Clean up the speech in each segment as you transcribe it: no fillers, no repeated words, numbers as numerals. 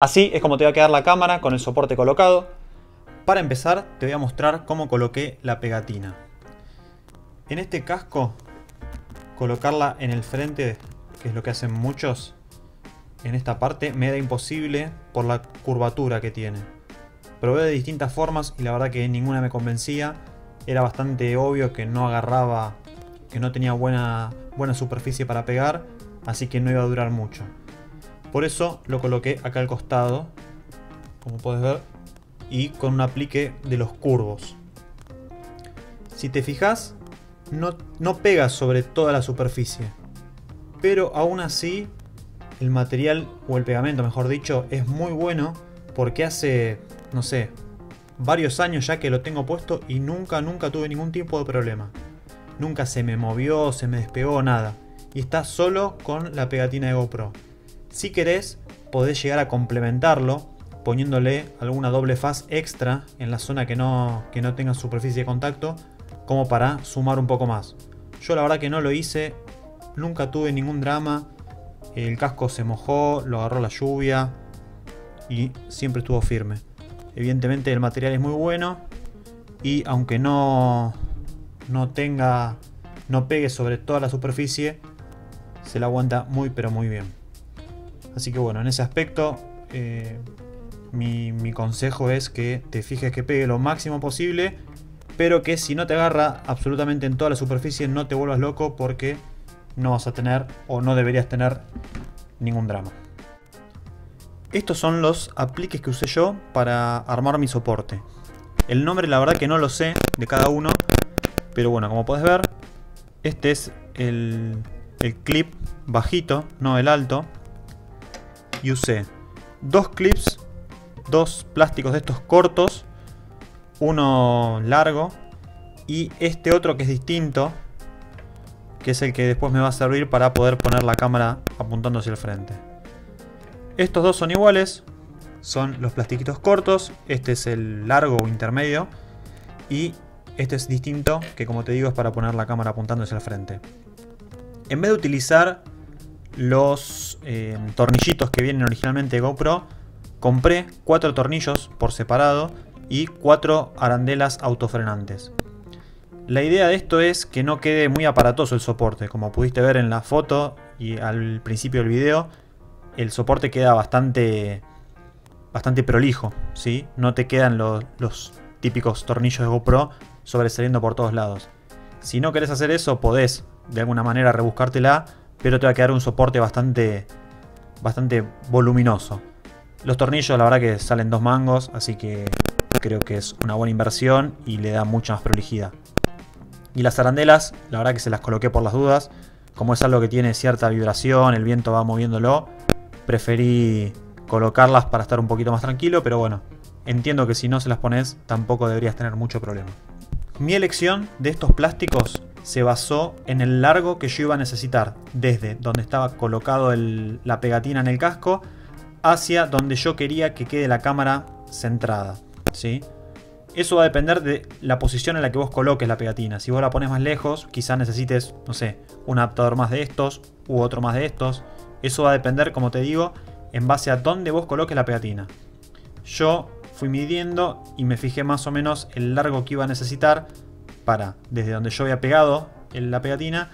Así es como te va a quedar la cámara con el soporte colocado. Para empezar te voy a mostrar cómo coloqué la pegatina. En este casco, colocarla en el frente, que es lo que hacen muchos, en esta parte me era imposible por la curvatura que tiene. Probé de distintas formas y la verdad que ninguna me convencía. Era bastante obvio que no agarraba, que no tenía buena superficie para pegar, así que no iba a durar mucho. Por eso lo coloqué acá al costado, como puedes ver, y con un aplique de los curvos. Si te fijas, no pega sobre toda la superficie, pero aún así el material, o el pegamento mejor dicho, es muy bueno, porque hace, no sé, varios años ya que lo tengo puesto y nunca tuve ningún tipo de problema. Nunca se me movió, se me despegó, nada. Y está solo con la pegatina de GoPro. Si querés, podés llegar a complementarlo poniéndole alguna doble faz extra en la zona que no tenga superficie de contacto, como para sumar un poco más. Yo la verdad que no lo hice, nunca tuve ningún drama. El casco se mojó, lo agarró la lluvia y siempre estuvo firme. Evidentemente el material es muy bueno y aunque no pegue sobre toda la superficie, se la aguanta muy pero muy bien. Así que bueno, en ese aspecto mi consejo es que te fijes que pegue lo máximo posible, pero que si no te agarra absolutamente en toda la superficie no te vuelvas loco, porque no vas a tener o no deberías tener ningún drama. Estos son los apliques que usé yo para armar mi soporte. El nombre la verdad que no lo sé de cada uno, pero bueno, como podés ver, este es el clip bajito, no el alto. Y usé dos clips, dos plásticos de estos cortos, uno largo y este otro que es distinto, que es el que después me va a servir para poder poner la cámara apuntando hacia el frente. Estos dos son iguales, son los plastiquitos cortos, este es el largo o intermedio y este es distinto, que como te digo es para poner la cámara apuntando hacia el frente. En vez de utilizar los tornillitos que vienen originalmente de GoPro, compré 4 tornillos por separado y 4 arandelas autofrenantes. La idea de esto es que no quede muy aparatoso el soporte. Como pudiste ver en la foto y al principio del video, el soporte queda bastante prolijo, ¿sí? No te quedan los típicos tornillos de GoPro sobresaliendo por todos lados. Si no querés hacer eso, podés de alguna manera rebuscártela, pero te va a quedar un soporte bastante voluminoso. Los tornillos la verdad que salen 2 mangos, así que creo que es una buena inversión y le da mucha más prolijidad. Y las arandelas, la verdad que se las coloqué por las dudas. Como es algo que tiene cierta vibración, el viento va moviéndolo, preferí colocarlas para estar un poquito más tranquilo, pero bueno, entiendo que si no se las pones tampoco deberías tener mucho problema. Mi elección de estos plásticos se basó en el largo que yo iba a necesitar, desde donde estaba colocado la pegatina en el casco hacia donde yo quería que quede la cámara centrada, ¿sí? Eso va a depender de la posición en la que vos coloques la pegatina. Si vos la pones más lejos, quizás necesites, no sé, un adaptador más de estos u otro más de estos. Eso va a depender, como te digo, en base a dónde vos coloques la pegatina. Yo fui midiendo y me fijé más o menos el largo que iba a necesitar para, desde donde yo había pegado la pegatina,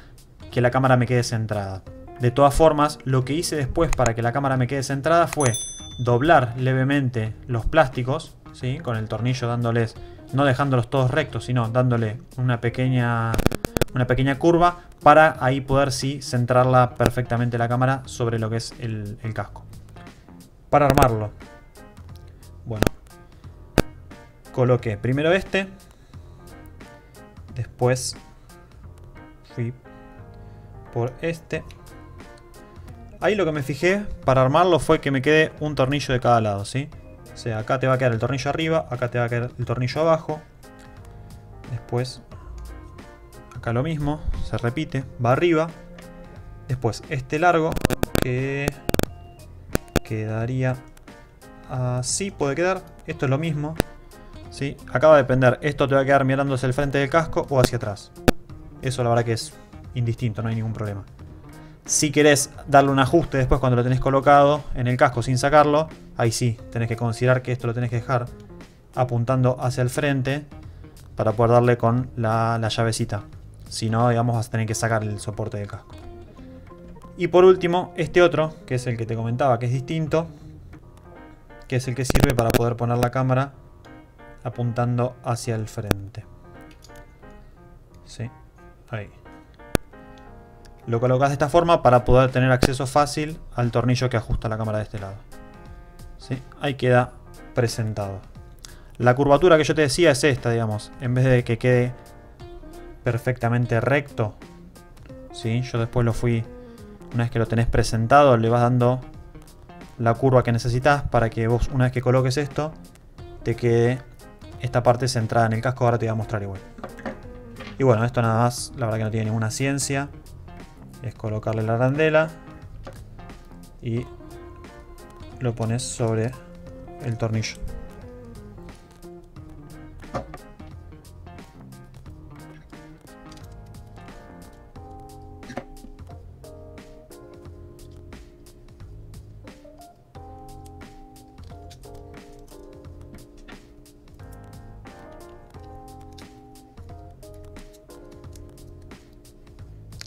que la cámara me quede centrada. De todas formas, lo que hice después para que la cámara me quede centrada fue doblar levemente los plásticos, ¿sí? Con el tornillo dándoles, no dejándolos todos rectos, sino dándole una pequeña curva para ahí poder sí centrarla perfectamente la cámara sobre lo que es el casco. Para armarlo, bueno, coloqué primero este, después fui por este. Ahí lo que me fijé para armarlo fue que me quede un tornillo de cada lado, ¿sí? O sea, acá te va a quedar el tornillo arriba, acá te va a quedar el tornillo abajo. Después, acá lo mismo, se repite, va arriba. Después este largo, que quedaría así, puede quedar. Esto es lo mismo, ¿sí? Acá va a depender, esto te va a quedar mirando hacia el frente del casco o hacia atrás. Eso la verdad que es indistinto, no hay ningún problema. Si querés darle un ajuste después cuando lo tenés colocado en el casco sin sacarlo, ahí sí, tenés que considerar que esto lo tenés que dejar apuntando hacia el frente para poder darle con la llavecita. Si no, digamos, vas a tener que sacar el soporte del casco. Y por último, este otro, que es el que te comentaba que es distinto, que es el que sirve para poder poner la cámara apuntando hacia el frente. Sí, ahí. Lo colocas de esta forma para poder tener acceso fácil al tornillo que ajusta la cámara de este lado. ¿Sí? Ahí queda presentado. La curvatura que yo te decía es esta, digamos. En vez de que quede perfectamente recto, ¿sí? Yo después lo fui, una vez que lo tenés presentado, le vas dando la curva que necesitas para que vos, una vez que coloques esto, te quede esta parte centrada en el casco. Ahora te voy a mostrar igual. Y bueno, esto nada más, la verdad que no tiene ninguna ciencia. Es colocarle la arandela y lo pones sobre el tornillo.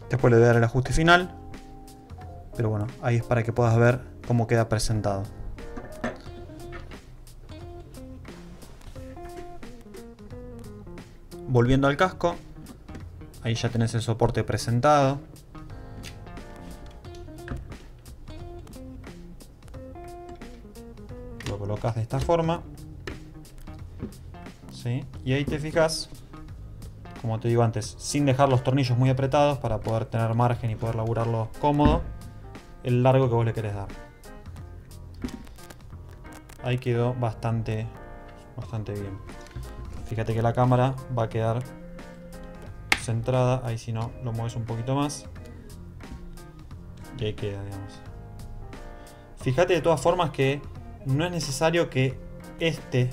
Después le voy a dar el ajuste final. Pero bueno, ahí es para que puedas ver cómo queda presentado. Volviendo al casco, ahí ya tenés el soporte presentado. Lo colocas de esta forma. ¿Sí? Y ahí te fijas, como te digo antes, sin dejar los tornillos muy apretados para poder tener margen y poder laburarlo cómodo, el largo que vos le querés dar. Ahí quedó bastante bien. Fíjate que la cámara va a quedar centrada. Ahí si no, lo mueves un poquito más. Y ahí queda, digamos. Fíjate de todas formas que no es necesario que este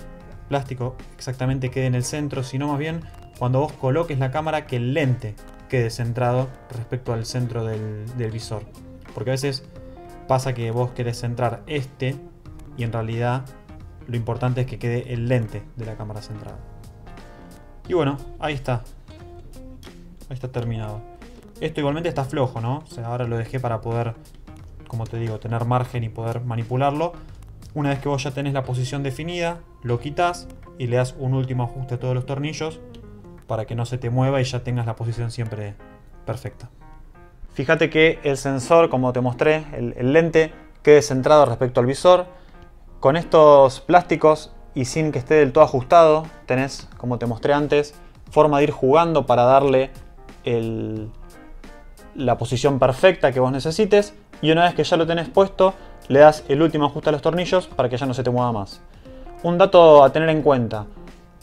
plástico exactamente quede en el centro, sino más bien cuando vos coloques la cámara que el lente quede centrado respecto al centro del visor. Porque a veces pasa que vos querés centrar este y en realidad lo importante es que quede el lente de la cámara centrado. Y bueno, ahí está. Ahí está terminado. Esto igualmente está flojo, ¿no? O sea, ahora lo dejé para poder, como te digo, tener margen y poder manipularlo. Una vez que vos ya tenés la posición definida, lo quitas y le das un último ajuste a todos los tornillos para que no se te mueva y ya tengas la posición siempre perfecta. Fíjate que el sensor, como te mostré, el lente, quede centrado respecto al visor. Con estos plásticos y sin que esté del todo ajustado, tenés, como te mostré antes, forma de ir jugando para darle la posición perfecta que vos necesites. Y una vez que ya lo tenés puesto, le das el último ajuste a los tornillos para que ya no se te mueva más. Un dato a tener en cuenta: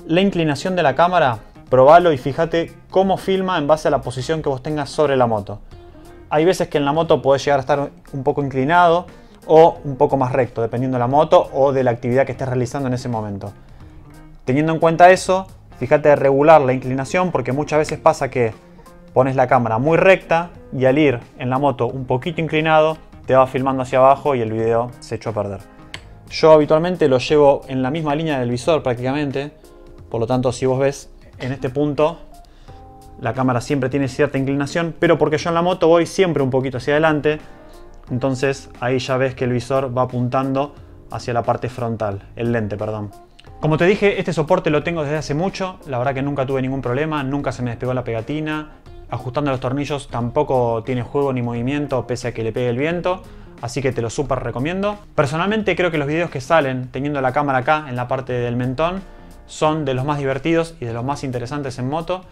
la inclinación de la cámara, probalo y fíjate cómo filma en base a la posición que vos tengas sobre la moto. Hay veces que en la moto podés llegar a estar un poco inclinado o un poco más recto, dependiendo de la moto o de la actividad que estés realizando en ese momento. Teniendo en cuenta eso, fíjate de regular la inclinación, porque muchas veces pasa que pones la cámara muy recta y al ir en la moto un poquito inclinado, te va filmando hacia abajo y el video se echó a perder. Yo habitualmente lo llevo en la misma línea del visor prácticamente, por lo tanto si vos ves en este punto, la cámara siempre tiene cierta inclinación, pero porque yo en la moto voy siempre un poquito hacia adelante, entonces ahí ya ves que el visor va apuntando hacia la parte frontal, el lente, perdón. Como te dije, este soporte lo tengo desde hace mucho, la verdad que nunca tuve ningún problema, nunca se me despegó la pegatina, ajustando los tornillos tampoco tiene juego ni movimiento pese a que le pegue el viento, así que te lo súper recomiendo. Personalmente creo que los videos que salen teniendo la cámara acá en la parte del mentón son de los más divertidos y de los más interesantes en moto.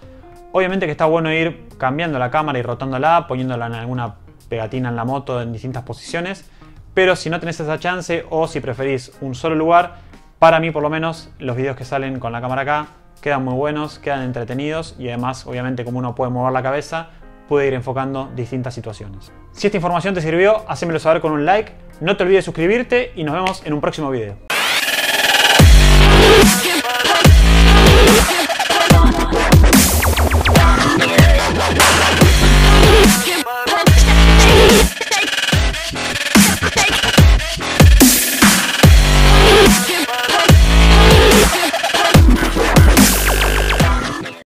Obviamente que está bueno ir cambiando la cámara y rotándola, poniéndola en alguna pegatina en la moto en distintas posiciones, pero si no tenés esa chance o si preferís un solo lugar, para mí por lo menos los videos que salen con la cámara acá quedan muy buenos, quedan entretenidos y además obviamente como uno puede mover la cabeza, puede ir enfocando distintas situaciones. Si esta información te sirvió, hacémelo saber con un like, no te olvides de suscribirte y nos vemos en un próximo video.